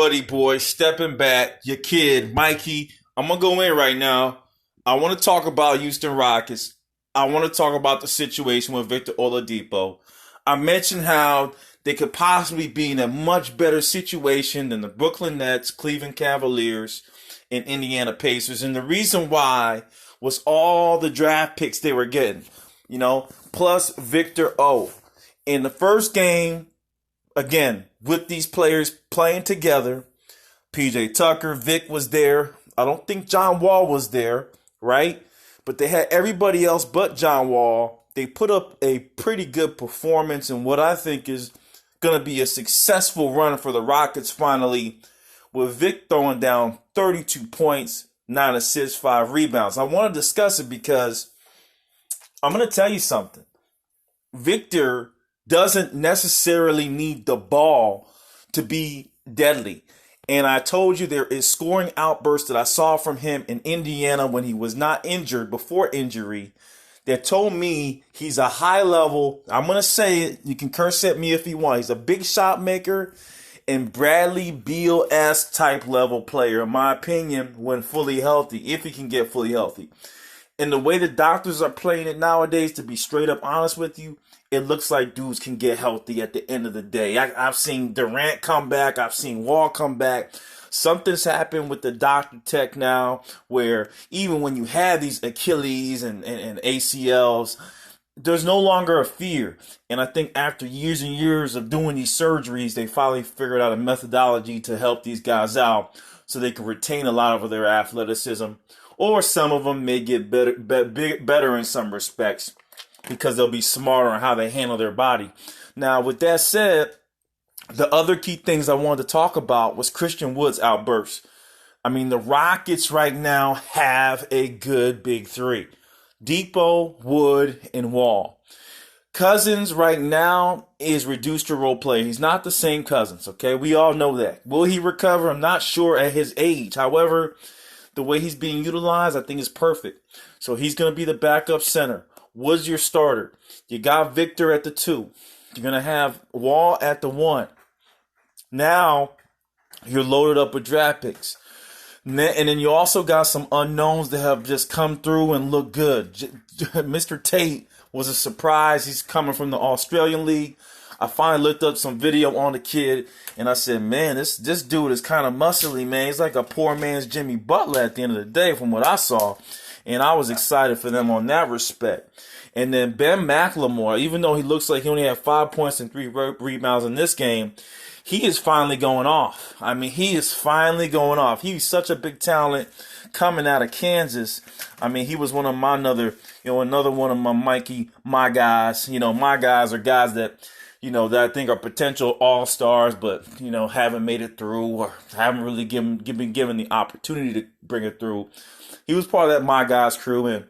Buddy boy, stepping back, your kid, Mikey. I'm going to go in right now. I want to talk about Euston Rockets. I want to talk about the situation with Victor Oladipo. I mentioned how they could possibly be in a much better situation than the Brooklyn Nets, Cleveland Cavaliers, and Indiana Pacers. And the reason why was all the draft picks they were getting, plus Victor O. In the first game, again, with these players playing together, PJ Tucker, Vic was there. I don't think John Wall was there, right? But they had everybody else but John Wall. They put up a pretty good performance in what I think is going to be a successful run for the Rockets finally, with Vic throwing down 32 points, 9 assists, 5 rebounds. I want to discuss it because I'm going to tell you something. Victor doesn't necessarily need the ball to be deadly. And I told you there is scoring outbursts that I saw from him in Indiana when he was not injured, before injury, that told me he's a high level, I'm going to say it, you can curse at me if you want, he's a big shot maker and Bradley Beal-esque type level player, in my opinion, when fully healthy, if he can get fully healthy. And the way the doctors are playing it nowadays, to be straight up honest with you, it looks like dudes can get healthy at the end of the day. I've seen Durant come back. I've seen Wall come back. Something's happened with the doctor tech now where even when you have these Achilles and ACLs, there's no longer a fear. And I think after years and years of doing these surgeries, they finally figured out a methodology to help these guys out so they can retain a lot of their athleticism. Or some of them may get better in some respects, because they'll be smarter on how they handle their body. Now, with that said, the other key things I wanted to talk about was Christian Wood's outburst. I mean, the Rockets right now have a good big three: Depot, Wood, and Wall. Cousins right now is reduced to role play. He's not the same Cousins, okay? We all know that. Will he recover? I'm not sure at his age. However, the way he's being utilized, I think is perfect. So he's going to be the backup center. Wood's your starter. You got Victor at the 2. You're going to have Wall at the 1. Now, you're loaded up with draft picks. And then you also got some unknowns that have just come through and look good. Mr. Tate was a surprise. He's coming from the Australian League. I finally looked up some video on the kid, and I said, man, this dude is kind of muscly, man. He's like a poor man's Jimmy Butler at the end of the day from what I saw. And I was excited for them on that respect. And then Ben McLemore, even though he looks like he only had 5 points and 3 rebounds in this game, he is finally going off. I mean, he is finally going off. He's such a big talent coming out of Kansas. I mean, he was one of my another one of my guys. My guys are guys that, that I think are potential all-stars, but, haven't made it through or haven't really been given the opportunity to bring it through. He was part of that My Guys crew and,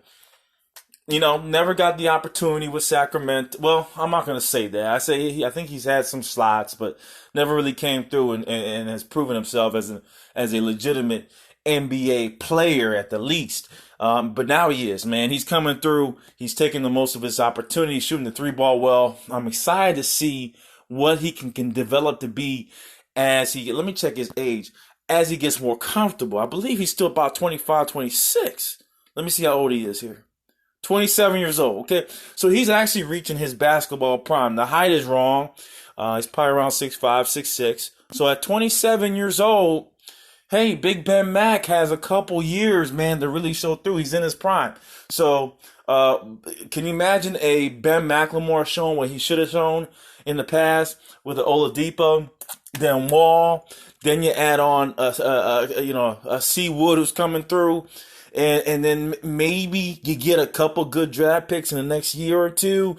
never got the opportunity with Sacramento. Well, I'm not going to say that. I think he's had some slots, but never really came through and has proven himself as a legitimate NBA player at the least. But now he is, man. He's coming through. He's taking the most of his opportunity, shooting the 3-ball well. I'm excited to see what he can develop to be let me check his age, as he gets more comfortable. I believe he's still about 25, 26. Let me see how old he is here. 27 years old, okay? So he's actually reaching his basketball prime. The height is wrong. He's probably around 6'5", 6'6". So at 27 years old, hey, Big Ben Mac has a couple years, man, to really show through. He's in his prime. So can you imagine a Ben McLemore showing what he should have shown in the past with the Oladipo, then Wall, then you add on a C Wood who's coming through, and then maybe you get a couple good draft picks in the next year or two.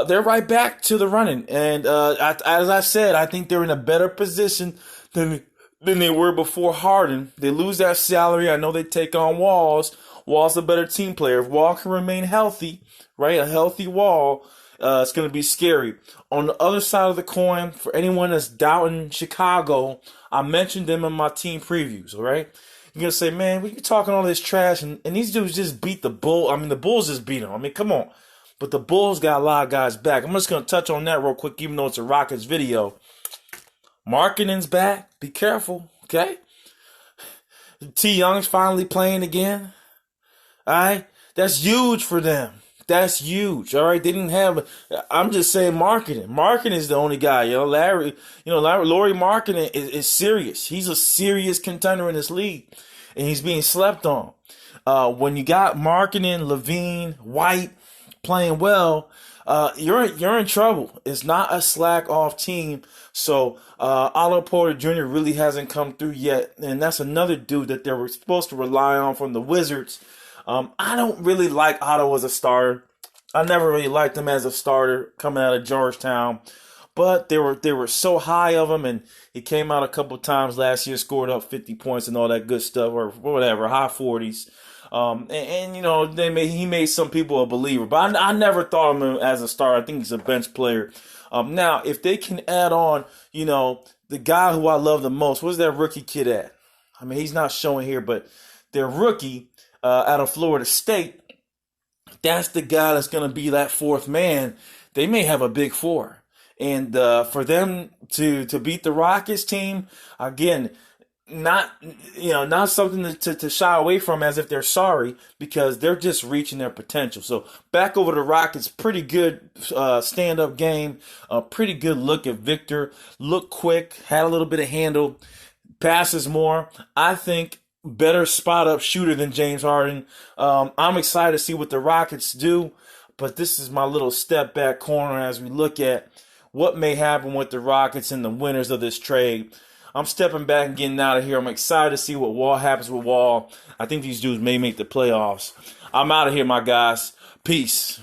They're right back to the running, and as I said, I think they're in a better position than they were before Harden. They lose that salary. I know they take on Walls. Wall's a better team player. If Wall can remain healthy, right, a healthy Wall, it's going to be scary. On the other side of the coin, for anyone that's doubting Chicago, I mentioned them in my team previews, all right? You're going to say, man, we talking all this trash, and these dudes just beat the Bulls. I mean, the Bulls just beat them. I mean, come on. But the Bulls got a lot of guys back. I'm just going to touch on that real quick, even though it's a Rockets video. Markkanen's back. Be careful, okay? T. Young's finally playing again. All right, that's huge for them. That's huge. All right, they didn't have. I'm just saying, Markkanen. Markkanen is the only guy. Lauri Markkanen is serious. He's a serious contender in this league, and he's being slept on. When you got Markkanen, Levine, White playing well, you're in trouble. It's not a slack off team. So Otto Porter Jr. really hasn't come through yet, and that's another dude that they were supposed to rely on from the Wizards. I don't really like Otto as a starter. I never really liked him as a starter coming out of Georgetown, but they were so high of him, and he came out a couple times last year, scored up 50 points and all that good stuff, or whatever, high 40s. He made some people a believer, but I never thought of him as a starter. I think he's a bench player. Now, if they can add on, the guy who I love the most, where's that rookie kid at? I mean, he's not showing here, but their rookie out of Florida State, that's the guy that's going to be that fourth man. They may have a big four. And for them to beat the Rockets team, again, not something to shy away from as if they're sorry, because they're just reaching their potential. So back over to Rockets, pretty good stand-up game, a pretty good look at Victor. Looked quick, had a little bit of handle, passes more. I think better spot-up shooter than James Harden. I'm excited to see what the Rockets do, but this is my little step-back corner as we look at what may happen with the Rockets and the winners of this trade. I'm stepping back and getting out of here. I'm excited to see what happens with Wall. I think these dudes may make the playoffs. I'm out of here, my guys. Peace.